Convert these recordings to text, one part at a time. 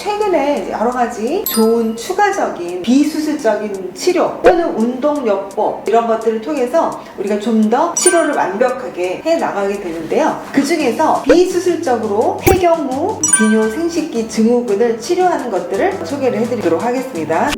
최근에 여러 가지 좋은 추가적인 비수술적인 치료 또는 운동요법 이런 것들을 통해서 우리가 좀 더 치료를 완벽하게 해 나가게 되는데요. 그 중에서 비수술적으로 폐경무, 비뇨 생식기 증후군을 치료하는 것들을 소개를 해드리도록 하겠습니다.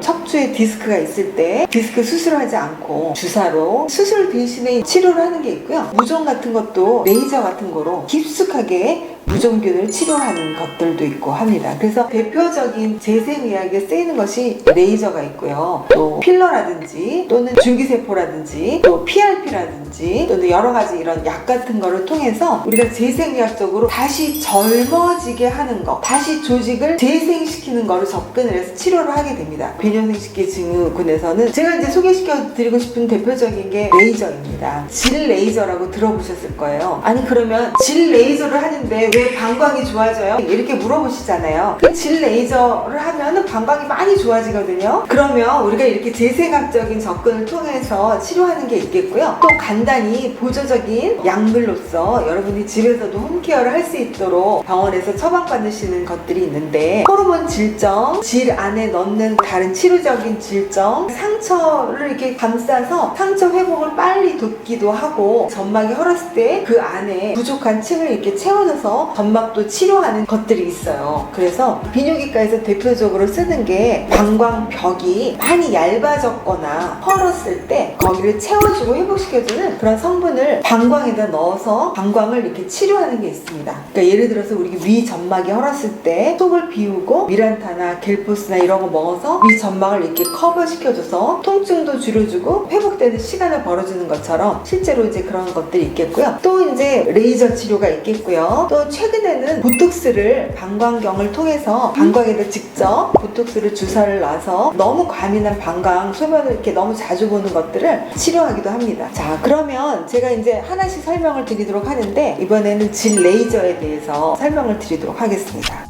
척추에 디스크가 있을 때 디스크 수술하지 않고 주사로 수술 대신에 치료를 하는 게 있고요. 무좀 같은 것도 레이저 같은 거로 깊숙하게 무좀균을 치료하는 것들도 있고 합니다. 그래서 대표적인 재생의학에 쓰이는 것이 레이저가 있고요. 또 필러라든지 또는 줄기세포라든지 또 PRP라든지 또는 여러 가지 이런 약 같은 거를 통해서 우리가 재생의학적으로 다시 젊어지게 하는 거, 다시 조직을 재생시키는 거를 접근을 해서 치료를 하게 됩니다. 비뇨생식기 증후군에서는 제가 이제 소개시켜 드리고 싶은 대표적인 게 레이저입니다. 질 레이저라고 들어보셨을 거예요. 아니 그러면 질 레이저를 하는데 왜 방광이 좋아져요? 이렇게 물어보시잖아요. 그 질 레이저를 하면은 방광이 많이 좋아지거든요. 그러면 우리가 이렇게 재생학적인 접근을 통해서 치료하는 게 있겠고요. 또 간단히 보조적인 약물로서 여러분이 집에서도 홈케어를 할 수 있도록 병원에서 처방받으시는 것들이 있는데, 호르몬 질정, 질 안에 넣는 다른 치료적인 질정, 상처를 이렇게 감싸서 상처 회복을 빨리 돕기도 하고, 점막이 헐었을 때 그 안에 부족한 층을 이렇게 채워줘서 점막도 치료하는 것들이 있어요. 그래서 비뇨기과에서 대표적으로 쓰는 게 방광벽이 많이 얇아졌거나 헐었을 때 거기를 채워주고 회복시켜주는 그런 성분을 방광에다 넣어서 방광을 이렇게 치료하는 게 있습니다. 그러니까 예를 들어서 우리 위 점막이 헐었을 때 속을 비우고 미란타나 겔포스나 이런 거 먹어서 위 점막을 이렇게 커버시켜줘서 통증도 줄여주고 회복되는 시간을 벌어주는 것처럼 실제로 이제 그런 것들이 있겠고요. 또 이제 레이저 치료가 있겠고요. 또 최근에는 보톡스를 방광경을 통해서 방광에다 직접 보톡스를 주사를 놔서 너무 과민한 방광 소변을 이렇게 너무 자주 보는 것들을 치료하기도 합니다. 자, 그러면 제가 이제 하나씩 설명을 드리도록 하는데, 이번에는 질 레이저에 대해서 설명을 드리도록 하겠습니다.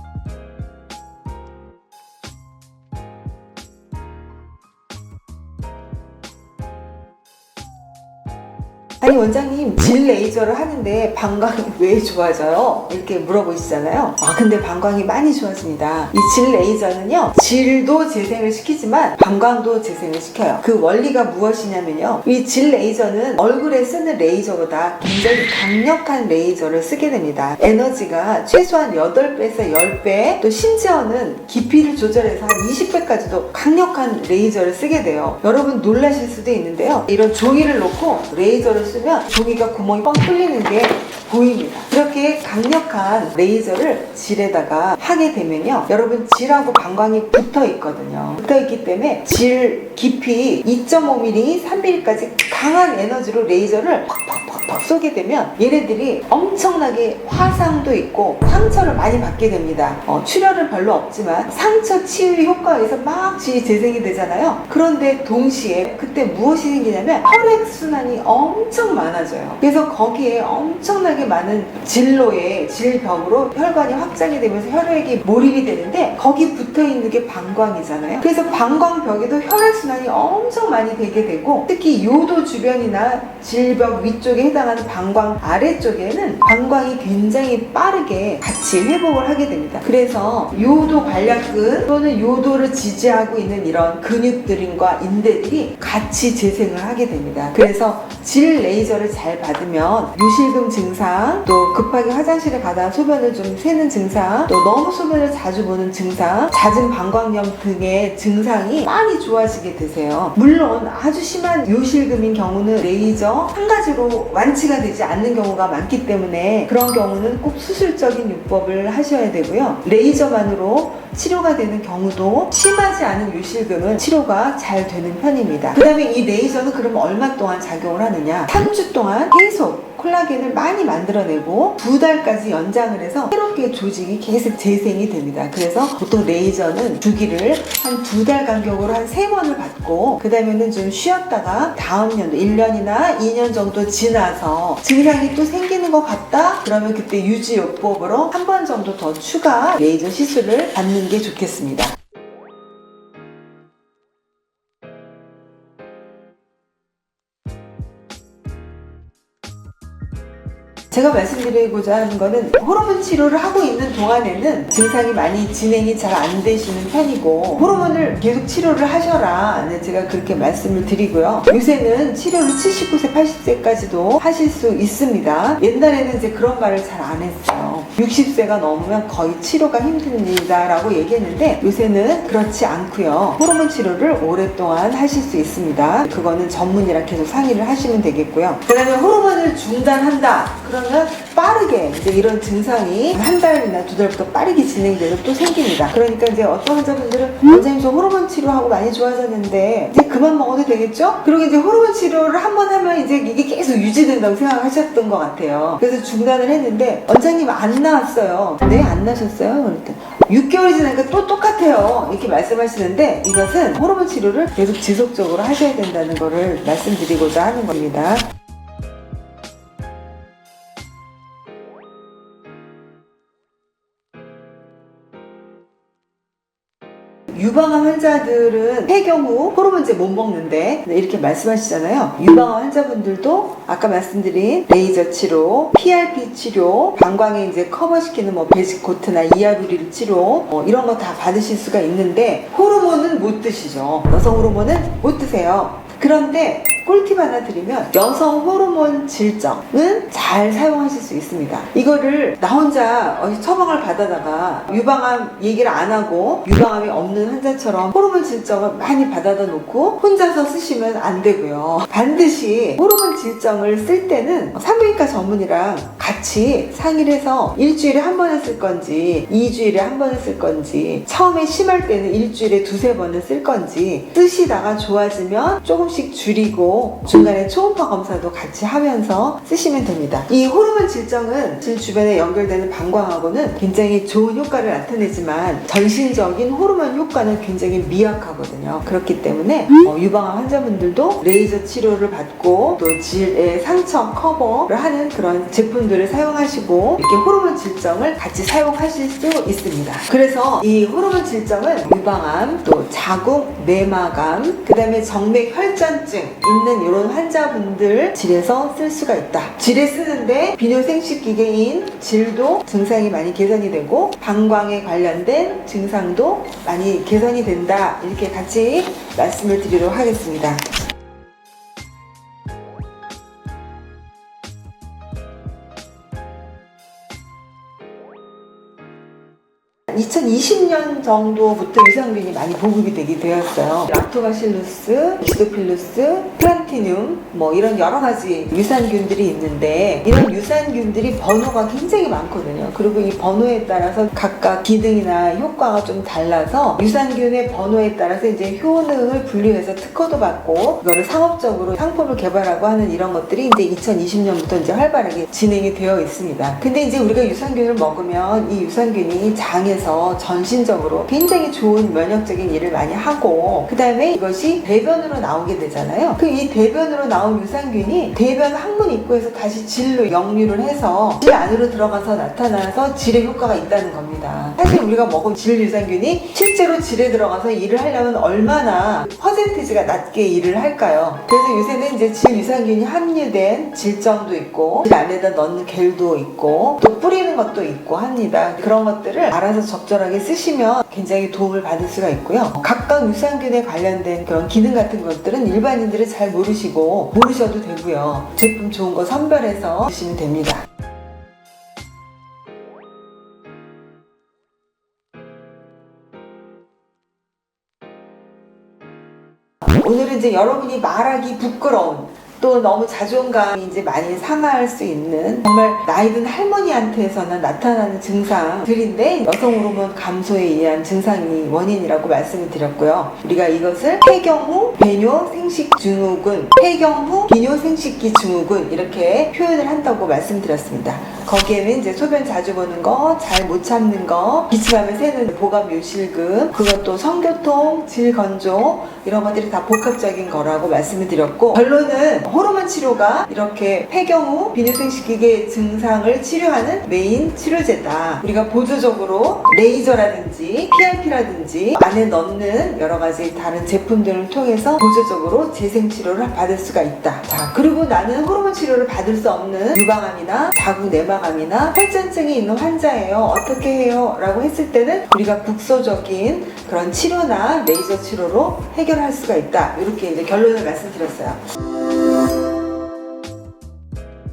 아니 원장님, 질 레이저를 하는데 방광이 왜 좋아져요? 이렇게 물어보시잖아요. 근데 방광이 많이 좋아집니다. 이 질 레이저는요, 질도 재생을 시키지만 방광도 재생을 시켜요. 그 원리가 무엇이냐면요, 이 질 레이저는 얼굴에 쓰는 레이저보다 굉장히 강력한 레이저를 쓰게 됩니다. 에너지가 최소한 8배에서 10배, 또 심지어는 깊이를 조절해서 한 20배까지도 강력한 레이저를 쓰게 돼요. 여러분 놀라실 수도 있는데요, 이런 종이를 놓고 레이저를 쓰면 종이가 구멍이 뻥 뚫리는 게 보입니다. 그렇게 강력한 레이저를 질에다가 하게 되면요, 여러분 질하고 방광이 붙어 있거든요. 붙어 있기 때문에 질 깊이 2.5mm, 3mm까지 강한 에너지로 레이저를 팍팍팍팍 쏘게 되면 얘네들이 엄청나게 화상도 있고 상처를 많이 받게 됩니다. 출혈은 별로 없지만 상처 치유 효과에서 막 질이 재생이 되잖아요. 그런데 동시에 그때 무엇이 생기냐면 혈액순환이 엄청 많아져요. 그래서 거기에 엄청나게 많은 질로의 질벽으로 혈관이 확장이 되면서 혈액이 몰입이 되는데, 거기 붙어있는 게 방광이잖아요. 그래서 방광벽에도 혈액순환이 엄청 많이 되게 되고, 특히 요도 주변이나 질벽 위쪽에 해당하는 방광 아래쪽에는 방광이 굉장히 빠르게 같이 회복을 하게 됩니다. 그래서 요도 관략근 또는 요도를 지지하고 있는 이런 근육들과 인대들이 같이 재생을 하게 됩니다. 그래서 질 레이저를 잘 받으면 요실금 증상, 또 급하게 화장실에 가다 소변을 좀 새는 증상, 또 너무 소변을 자주 보는 증상, 잦은 방광염 등의 증상이 많이 좋아지게 되세요. 물론 아주 심한 요실금인 경우는 레이저 한 가지로 완치가 되지 않는 경우가 많기 때문에 그런 경우는 꼭 수술적인 요법을 하셔야 되고요. 레이저만으로 치료가 되는 경우도 심하지 않은 요실금은 치료가 잘 되는 편입니다. 그 다음에 이 레이저는 그럼 얼마 동안 작용을 하느냐? 3주 동안 계속 콜라겐을 많이 만들어내고 2달까지 연장을 해서 새롭게 조직이 계속 재생이 됩니다. 그래서 보통 레이저는 주기를 한 2달 간격으로 한 3번을 받고, 그 다음에는 좀 쉬었다가 다음 연도 1년이나 2년 정도 지나서 증상이 또 생기는 것 같다? 그러면 그때 유지요법으로 한 번 정도 더 추가 레이저 시술을 받는 게 좋겠습니다. 제가 말씀드리고자 하는 거는 호르몬 치료를 하고 있는 동안에는 증상이 많이 진행이 잘 안 되시는 편이고 호르몬을 계속 치료를 하셔라. 네, 제가 그렇게 말씀을 드리고요. 요새는 치료를 79세, 80세까지도 하실 수 있습니다. 옛날에는 이제 그런 말을 잘 안 했어요. 60세가 넘으면 거의 치료가 힘듭니다 라고 얘기했는데 요새는 그렇지 않고요. 호르몬 치료를 오랫동안 하실 수 있습니다. 그거는 전문의랑 계속 상의를 하시면 되겠고요. 그 다음에 호르몬을 중단한다 그러면 빠르게 이제 이런 증상이 한 달이나 두 달부터 빠르게 진행돼서 또 생깁니다. 그러니까 이제 어떤 환자분들은 원장님 저 호르몬 치료하고 많이 좋아졌는데 이제 그만 먹어도 되겠죠? 그리고 이제 호르몬 치료를 한 번 하면 이제 이게 계속 유지된다고 생각하셨던 것 같아요. 그래서 중단을 했는데 원장님 안 나왔어요. 네, 안 나셨어요? 그랬더니 6개월이 지나니까 또 똑같아요. 이렇게 말씀하시는데 이것은 호르몬 치료를 계속 지속적으로 하셔야 된다는 거를 말씀드리고자 하는 겁니다. 유방암 환자들은 폐경 후 호르몬제 못 먹는데 이렇게 말씀하시잖아요. 유방암 환자분들도 아까 말씀드린 레이저 치료, PRP 치료, 방광에 이제 커버시키는 뭐 베지코트나 이아루릴 치료 이런 거 다 받으실 수가 있는데 호르몬은 못 드시죠. 여성 호르몬은 못 드세요. 그런데 꿀팁 하나 드리면 여성 호르몬 질정은 잘 사용하실 수 있습니다. 이거를 나 혼자 처방을 받아다가 유방암 얘기를 안 하고 유방암이 없는 환자처럼 호르몬 질정을 많이 받아다 놓고 혼자서 쓰시면 안 되고요. 반드시 호르몬 질정을 쓸 때는 산부인과 전문의랑 같이 상의를 해서 일주일에 한 번을 쓸 건지 2주일에 한 번을 쓸 건지 처음에 심할 때는 일주일에 두세 번을 쓸 건지 쓰시다가 좋아지면 조금씩 줄이고 중간에 초음파 검사도 같이 하면서 쓰시면 됩니다. 이 호르몬 질정은 질 주변에 연결되는 방광하고는 굉장히 좋은 효과를 나타내지만 전신적인 호르몬 효과는 굉장히 미약하거든요. 그렇기 때문에 유방암 환자분들도 레이저 치료를 받고 또 질의 상처 커버를 하는 그런 제품들을 사용하시고 이렇게 호르몬 질정을 같이 사용하실 수 있습니다. 그래서 이 호르몬 질정은 유방암, 또 자궁 내막암, 그 다음에 정맥 혈전증 있는 이런 환자분들 질에서 쓸 수가 있다. 질에 쓰는데 비뇨생식기계인 질도 증상이 많이 개선이 되고 방광에 관련된 증상도 많이 개선이 된다. 이렇게 같이 말씀을 드리도록 하겠습니다. 2020년 정도부터 유산균이 많이 보급이 되게 되었어요. 락토바실루스, 비시도필루스, 플란티늄 뭐 이런 여러 가지 유산균들이 있는데 이런 유산균들이 번호가 굉장히 많거든요. 그리고 이 번호에 따라서 각각 기능이나 효과가 좀 달라서 유산균의 번호에 따라서 이제 효능을 분류해서 특허도 받고 이거를 상업적으로 상품을 개발하고 하는 이런 것들이 이제 2020년부터 이제 활발하게 진행이 되어 있습니다. 근데 이제 우리가 유산균을 먹으면 이 유산균이 장에서 전신적으로 굉장히 좋은 면역적인 일을 많이 하고 그 다음에 이것이 대변으로 나오게 되잖아요. 그 이 대변으로 나온 유산균이 대변 항문 입구에서 다시 질로 역류를 해서 질 안으로 들어가서 나타나서 질의 효과가 있다는 겁니다. 사실 우리가 먹은 질 유산균이 실제로 질에 들어가서 일을 하려면 얼마나 퍼센티지가 낮게 일을 할까요? 그래서 요새는 이제 질 유산균이 함유된 질정도 있고 질 안에다 넣는 겔도 있고 또 뿌리는 것도 있고 합니다. 그런 것들을 알아서 적절하게 쓰시면 굉장히 도움을 받을 수가 있고요. 각각 유산균에 관련된 그런 기능 같은 것들은 일반인들은 잘 모르셔도 되고요. 제품 좋은 거 선별해서 드시면 됩니다. 오늘은 이제 여러분이 말하기 부끄러운 또 너무 자존감이 이제 많이 상할 수 있는 정말 나이 든 할머니한테서는 나타나는 증상들인데 여성 호르몬 감소에 의한 증상이 원인이라고 말씀을 드렸고요. 우리가 이것을 폐경 후 배뇨생식 증후군, 폐경 후 비뇨생식기 증후군 이렇게 표현을 한다고 말씀드렸습니다. 거기에는 이제 소변 자주 보는 거, 잘 못 참는 거, 기침하면 새는 보감 요실금, 그것도 성교통, 질건조 이런 것들이 다 복합적인 거라고 말씀을 드렸고 결론은 호르몬 치료가 이렇게 폐경 후 비뇨생식기계 증상을 치료하는 메인 치료제다. 우리가 보조적으로 레이저라든지 PRP라든지 안에 넣는 여러 가지 다른 제품들을 통해서 보조적으로 재생 치료를 받을 수가 있다. 자, 그리고 나는 호르몬 치료를 받을 수 없는 유방암이나 자궁 내막암이나 혈전증이 있는 환자예요. 어떻게 해요? 라고 했을 때는 우리가 국소적인 그런 치료나 레이저 치료로 해결할 수가 있다. 이렇게 이제 결론을 말씀드렸어요.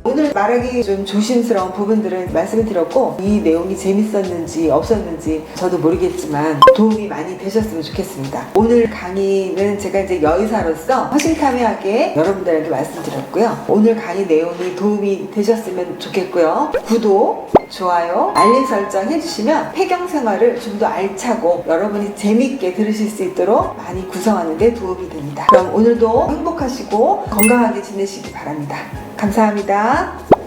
오늘 말하기 좀 조심스러운 부분들을 말씀을 드렸고, 이 내용이 재밌었는지 없었는지 저도 모르겠지만 도움이 많이 되셨으면 좋겠습니다. 오늘 강의는 제가 이제 여의사로서 허심탄회하게 여러분들에게 말씀드렸고요. 오늘 강의 내용이 도움이 되셨으면 좋겠고요. 구독, 좋아요, 알림 설정 해주시면 폐경 생활을 좀 더 알차고 여러분이 재밌게 들으실 수 있도록 많이 구성하는 데 도움이 됩니다. 그럼 오늘도 행복하시고 건강하게 지내시기 바랍니다. 감사합니다.